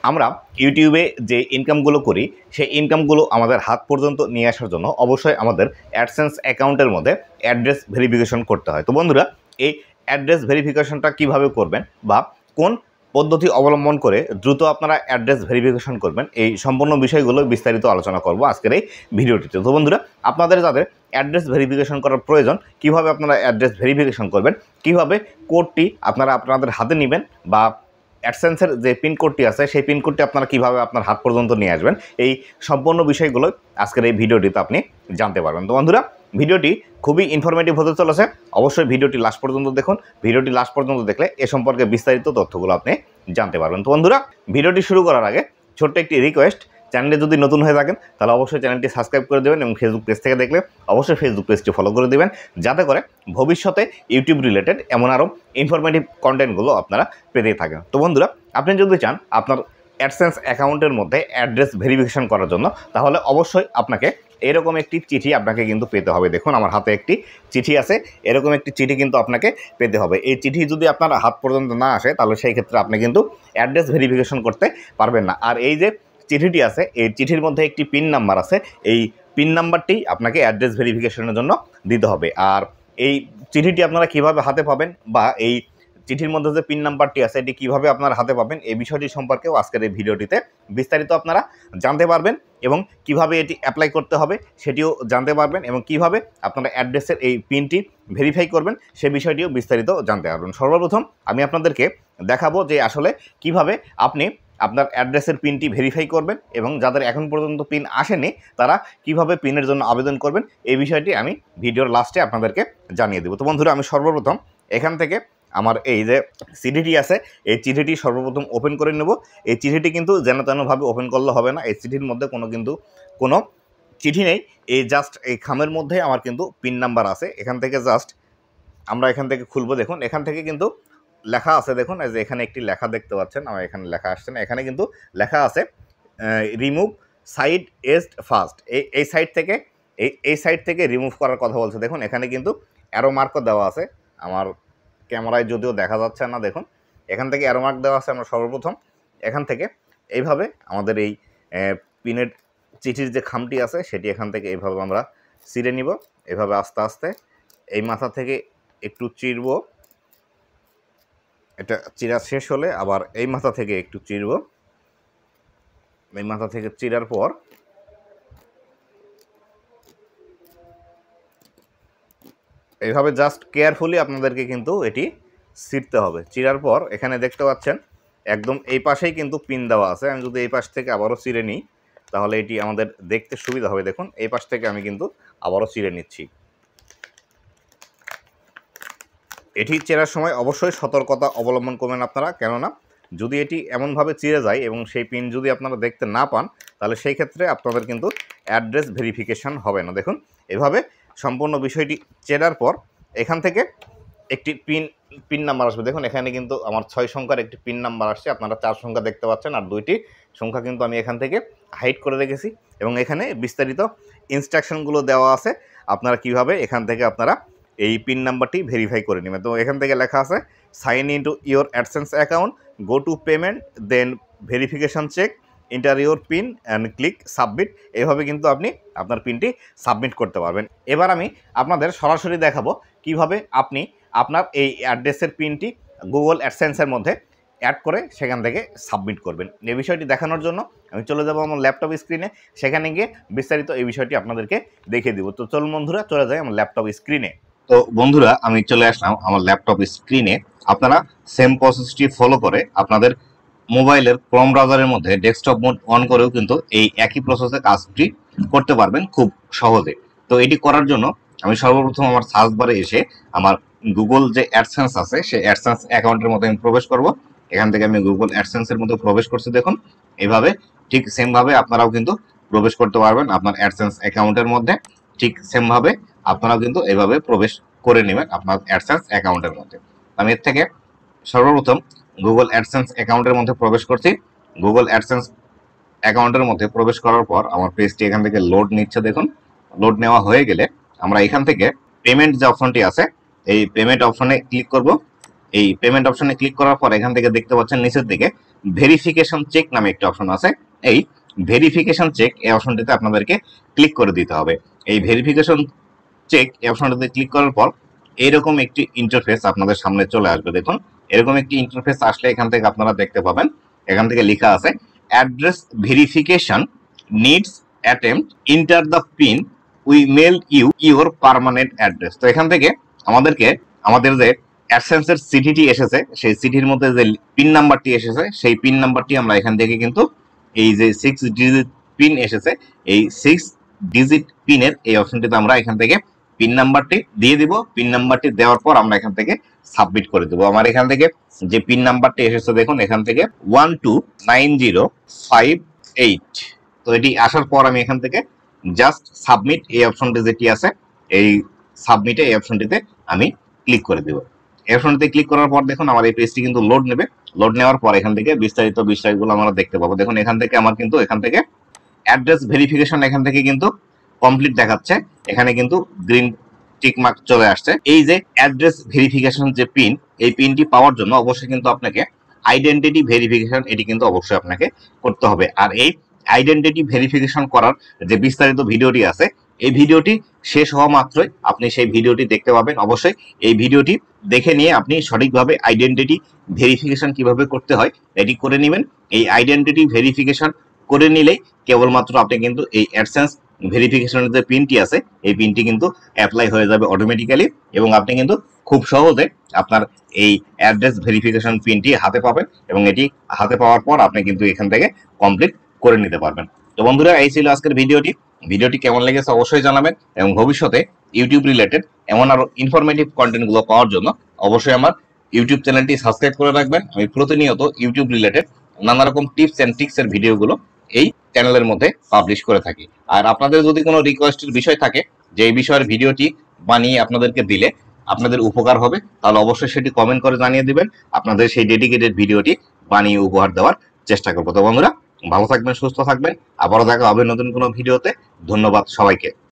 আমরা ইউটিউবে যে ইনকামগুলো করি সেই ইনকামগুলো আমাদের হাত পর্যন্ত নিয়ে আসার জন্য অবশ্যই আমাদের অ্যাডসেন্স অ্যাকাউন্টের মধ্যে অ্যাড্রেস ভেরিফিকেশন করতে হয়। তো বন্ধুরা, এই অ্যাড্রেস ভেরিফিকেশনটা কিভাবে করবেন বা কোন পদ্ধতি অবলম্বন করে দ্রুত আপনারা অ্যাড্রেস ভেরিফিকেশন করবেন, এই সম্পূর্ণ বিষয়গুলো বিস্তারিত আলোচনা করব আজকের এই ভিডিওটিতে। তো বন্ধুরা, আপনাদের যাদের অ্যাড্রেস ভেরিফিকেশন করার প্রয়োজন, কিভাবে আপনারা অ্যাড্রেস ভেরিফিকেশন করবেন, কিভাবে কোডটি আপনারা আপনাদের হাতে নেবেন বা অ্যাডসেন্সের যে পিন কোডটি আছে সেই পিন কোডটি আপনারা কীভাবে আপনার হাত পর্যন্ত নিয়ে আসবেন, এই সম্পূর্ণ বিষয়গুলো আজকের এই ভিডিওটিতে আপনি জানতে পারবেন। তো বন্ধুরা, ভিডিওটি খুবই ইনফরমেটিভ হতে চলেছে, অবশ্যই ভিডিওটি লাস্ট পর্যন্ত দেখুন। ভিডিওটি লাস্ট পর্যন্ত দেখলে এ সম্পর্কে বিস্তারিত তথ্যগুলো আপনি জানতে পারবেন। তো বন্ধুরা, ভিডিওটি শুরু করার আগে ছোট্ট একটি রিকোয়েস্ট, চ্যানেলে যদি নতুন হয়ে থাকেন তাহলে অবশ্যই চ্যানেলটি সাবস্ক্রাইব করে দেবেন এবং ফেসবুক পেজ থেকে দেখলে অবশ্যই ফেসবুক পেজটি ফলো করে দেবেন, যাতে করে ভবিষ্যতে ইউটিউব রিলেটেড এমন আরও ইনফরমেটিভ কন্টেন্টগুলো আপনারা পেতেই থাকেন। তো বন্ধুরা, আপনি যদি চান আপনার অ্যাডসেন্স অ্যাকাউন্টের মধ্যে অ্যাড্রেস ভেরিফিকেশন করার জন্য, তাহলে অবশ্যই আপনাকে এরকম একটি চিঠি আপনাকে কিন্তু পেতে হবে। দেখুন, আমার হাতে একটি চিঠি আছে, এরকম একটি চিঠি কিন্তু আপনাকে পেতে হবে। এই চিঠি যদি আপনার হাত পর্যন্ত না আসে তাহলে সেই ক্ষেত্রে আপনি কিন্তু অ্যাড্রেস ভেরিফিকেশন করতে পারবেন না। আর এই যে চিঠিটি আছে, এই চিঠির মধ্যে একটি পিন নাম্বার আছে, এই পিন নাম্বারটি আপনাকে অ্যাড্রেস ভেরিফিকেশনের জন্য দিতে হবে। আর এই চিঠিটি আপনারা কিভাবে হাতে পাবেন বা এই চিঠির মধ্যে যে পিন নাম্বারটি আছে এটি কীভাবে আপনারা হাতে পাবেন, এই বিষয়টি সম্পর্কেও আজকের এই ভিডিওটিতে বিস্তারিত আপনারা জানতে পারবেন এবং কিভাবে এটি অ্যাপ্লাই করতে হবে সেটিও জানতে পারবেন এবং কিভাবে আপনারা অ্যাড্রেসের এই পিনটি ভেরিফাই করবেন সে বিষয়টিও বিস্তারিত জানতে পারবেন। সর্বপ্রথম আমি আপনাদেরকে দেখাবো যে আসলে কিভাবে আপনি আপনার অ্যাড্রেসের পিনটি ভেরিফাই করবেন এবং যাদের এখন পর্যন্ত পিন আসেনি তারা কিভাবে পিনের জন্য আবেদন করবেন, এই বিষয়টি আমি ভিডিওর লাস্টে আপনাদেরকে জানিয়ে দেবো। তো বন্ধুরা, আমি সর্বপ্রথম এখান থেকে আমার এই যে চিঠিটি আছে এই চিঠিটি সর্বপ্রথম ওপেন করে নেব। এই চিঠিটি কিন্তু যেন তেনভাবে ওপেন করলে হবে না, এই চিঠির মধ্যে কোনো চিঠি নেই, এই জাস্ট এই খামের মধ্যে আমার কিন্তু পিন নাম্বার আছে। এখান থেকে জাস্ট আমরা এখান থেকে খুলবো। দেখুন, এখান থেকে কিন্তু লেখা আছে, দেখুন এই যে এখানে একটি লেখা দেখতে পাচ্ছেন, আমার এখানে লেখা আসছে না, এখানে কিন্তু লেখা আছে রিমুভ সাইড এজড ফার্স্ট। এই সাইড থেকে রিমুভ করার কথা বলছে। দেখুন, এখানে কিন্তু অ্যারো মার্কও দেওয়া আছে, আমার ক্যামেরায় যদিও দেখা যাচ্ছে না। দেখুন, এখান থেকে অ্যারো মার্ক দেওয়া আছে। আমরা সর্বপ্রথম এখান থেকে এইভাবে আমাদের এই পিনের চিঠির যে খামটি আছে সেটি এখান থেকে এইভাবে আমরা ছিঁড়ে নিব। এভাবে আস্তে আস্তে এই মাথা থেকে একটু চিরব, এটা চিরা শেষ হলে আবার এই মাথা থেকে একটু চিরব। এই মাথা থেকে চিরার পর এইভাবে জাস্ট কেয়ারফুলি আপনাদেরকে কিন্তু এটি ছিঁড়তে হবে। চিরার পর এখানে দেখতে পাচ্ছেন একদম এই পাশেই কিন্তু পিন দেওয়া আছে। আমি যদি এই পাশ থেকে আবারও চিরে নিই তাহলে এটি আমাদের দেখতে সুবিধা হবে। দেখুন, এই পাশ থেকে আমি কিন্তু আবারও চিরে নিচ্ছি। এটি চেরার সময় অবশ্যই সতর্কতা অবলম্বন করবেন আপনারা, কেননা যদি এটি এমনভাবে চিরে যায় এবং সেই পিন যদি আপনারা দেখতে না পান তাহলে সেই ক্ষেত্রে আপনাদের কিন্তু অ্যাড্রেস ভেরিফিকেশন হবে না। দেখুন, এভাবে সম্পূর্ণ বিষয়টি চেরার পর এখান থেকে একটি পিন নাম্বার আসবে। দেখুন, এখানে কিন্তু আমার 6 সংখ্যার একটি পিন নাম্বার আসছে, আপনারা 4 সংখ্যা দেখতে পাচ্ছেন, আর 2টি সংখ্যা কিন্তু আমি এখান থেকে হাইড করে রেখেছি এবং এখানে বিস্তারিত ইনস্ট্রাকশনগুলো দেওয়া আছে আপনারা কিভাবে এখান থেকে আপনারা এই পিন নাম্বারটি ভেরিফাই করে নেবেন। তো এখান থেকে লেখা আছে sign in to your AdSense account, go to payment, then verification check, enter your pin and click submit. এভাবে কিন্তু আপনি আপনার পিনটি সাবমিট করতে পারবেন। এবার আমি আপনাদের সরাসরি দেখাবো কিভাবে আপনি আপনার এই অ্যাড্রেসের পিনটি গুগল অ্যাডসেন্সের মধ্যে অ্যাড করে সেখান থেকে সাবমিট করবেন। এই বিষয়টি দেখানোর জন্য আমি চলে যাব আমার ল্যাপটপ স্ক্রিনে, সেখানে গিয়ে বিস্তারিত এই বিষয়টি আপনাদেরকে দেখিয়ে দিব। তো চলুন বন্ধুরা, চলে যাই আমার ল্যাপটপ স্ক্রিনে। তো বন্ধুরা, আমি চলে আসলাম আমার ল্যাপটপ স্ক্রিনে। আপনারা সেম প্রসেসটি ফলো করে আপনাদের মোবাইলের ক্রোম ব্রাউজারের মধ্যে ডেস্কটপ মোড অন করেও কিন্তু এই একই প্রসেসে কাজটি করতে পারবেন খুব সহজে। তো এটি করার জন্য আমি সর্বপ্রথম আমার সার্চ বারে এসে আমার গুগল যে অ্যাডসেন্স আছে সেই অ্যাডসেন্স অ্যাকাউন্টের মধ্যে আমি প্রবেশ করব। এখান থেকে আমি গুগল অ্যাডসেন্সের মধ্যে প্রবেশ করছি। দেখুন, এইভাবে ঠিক সেমভাবে আপনারাও কিন্তু প্রবেশ করতে পারবেন আপনার অ্যাডসেন্স অ্যাকাউন্টের মধ্যে। ঠিক সেমভাবে আপনারাও কিন্তু এইভাবে প্রবেশ করে নেবেন আপনার অ্যাডসেন্স অ্যাকাউন্টের মধ্যে। আমি এর থেকে সর্বপ্রথম গুগল অ্যাডসেন্স অ্যাকাউন্টের মধ্যে প্রবেশ করছি। গুগল অ্যাডসেন্স অ্যাকাউন্টের মধ্যে প্রবেশ করার পর আমার পেজটি এখান থেকে লোড নিচ্ছে। দেখুন, লোড নেওয়া হয়ে গেলে আমরা এখান থেকে পেমেন্ট যে অপশনটি আছে এই পেমেন্ট অপশনে ক্লিক করব। এই পেমেন্ট অপশনে ক্লিক করার পর এখান থেকে দেখতে পাচ্ছেন নিচের দিকে ভেরিফিকেশন চেক নামে একটা অপশন আছে। এই ভেরিফিকেশন চেক এই অপশনটিতে আপনাদেরকে ক্লিক করে দিতে হবে। এই ভেরিফিকেশন চেক এই অপশনটিতে ক্লিক করার পর এরকম একটি ইন্টারফেস আপনাদের সামনে চলে আসবে। দেখুন এরকম একটি ইন্টারফেস আসলে এখান থেকে আপনারা দেখতে পাবেন, এখান থেকে লেখা আছে address verification needs attempt, enter the pin, we mail you your permanent address. তো এখান থেকে আমাদের যে অ্যাডসেন্সের সিটিটি এসেছে, সেই সিটির মধ্যে যে পিন নাম্বারটি এসেছে, সেই পিন নাম্বারটি আমরা এখান থেকে কিন্তু এই যে 6 ডিজিট পিন এসেছে, এই 6 ডিজিট পিনের এই অপশনটিতে আমরা এখান থেকে পিন নাম্বারটি দিয়ে দিব। পিন নাম্বারটি দেওয়ার পর আমরা এখান থেকে সাবমিট করে দেবো। আমার এখান থেকে যে পিন নাম্বারটি এসেছে দেখুন এখান থেকে 129058। তো এটি আসার পর আমি এখান থেকে জাস্ট সাবমিট এই অপশনটি যেটি আছে, এই সাবমিটে এই অপশনটিতে আমি ক্লিক করে দেব। এই অপশনটিতে ক্লিক করার পর দেখুন আমার এই পেজটি কিন্তু লোড নেবে। লোড নেওয়ার পর এখান থেকে বিস্তারিত বিষয়গুলো আমরা দেখতে পাবো। দেখুন এখান থেকে আমার কিন্তু এখান থেকে অ্যাড্রেস ভেরিফিকেশন এখান থেকে কিন্তু কমপ্লিট দেখাচ্ছে। এখানে কিন্তু গ্রিন টিক মার্ক চলে আসছে। এই যে অ্যাড্রেস ভেরিফিকেশন যে পিন, এই পিনটি পাওয়ার জন্য অবশ্যই কিন্তু আপনাকে আইডেন্টিটি ভেরিফিকেশন এটি কিন্তু অবশ্যই আপনাকে করতে হবে। আর এই আইডেন্টিটি ভেরিফিকেশন করার যে বিস্তারিত ভিডিওটি আছে, এই ভিডিওটি শেষ হওয়া মাত্রই আপনি সেই ভিডিওটি দেখতে পাবেন। অবশ্যই এই ভিডিওটি দেখে নিয়ে আপনি সঠিকভাবে আইডেন্টিটি ভেরিফিকেশন কিভাবে করতে হয় এটি করে নেবেন। এই আইডেন্টিটি ভেরিফিকেশন করে নিলেই কেবলমাত্র আপনি কিন্তু এই অ্যাডসেন্স ভেরিফিকেশনের যে পিনটি আছে, এই পিনটি কিন্তু অ্যাপ্লাই হয়ে যাবে অটোমেটিক্যালি, এবং আপনি কিন্তু খুব সহজে আপনার এই অ্যাড্রেস ভেরিফিকেশন পিনটি হাতে পাবেন, এবং এটি হাতে পাওয়ার পর আপনি কিন্তু এখান থেকে কমপ্লিট করে নিতে পারবেন। তো বন্ধুরা, এই ছিল আজকের ভিডিওটি কেমন লেগেছে অবশ্যই জানাবেন, এবং ভবিষ্যতে ইউটিউব রিলেটেড এমন আরো ইনফরমেটিভ কন্টেন্টগুলো পাওয়ার জন্য অবশ্যই আমার ইউটিউব চ্যানেলটি সাবস্ক্রাইব করে রাখবেন। আমি প্রতিনিয়ত ইউটিউব রিলেটেড নানা রকম টিপস এন্ড ট্রিক্সের ভিডিওগুলো এই চ্যানেলের মধ্যে পাবলিশ করে থাকি। আর আপনাদের যদি কোনো রিকোয়েস্টের বিষয় থাকে যে এই বিষয়ের ভিডিওটি বানিয়ে আপনাদেরকে দিলে আপনাদের উপকার হবে, তাহলে অবশ্যই সেটি কমেন্ট করে জানিয়ে দিবেন। আপনাদের সেই ডেডিকেটেড ভিডিওটি বানিয়ে উপহার দেওয়ার চেষ্টা করবো। তো বন্ধুরা, ভালো থাকবেন, সুস্থ থাকবেন, আবারও দেখা হবে নতুন কোনো ভিডিওতে। ধন্যবাদ সবাইকে।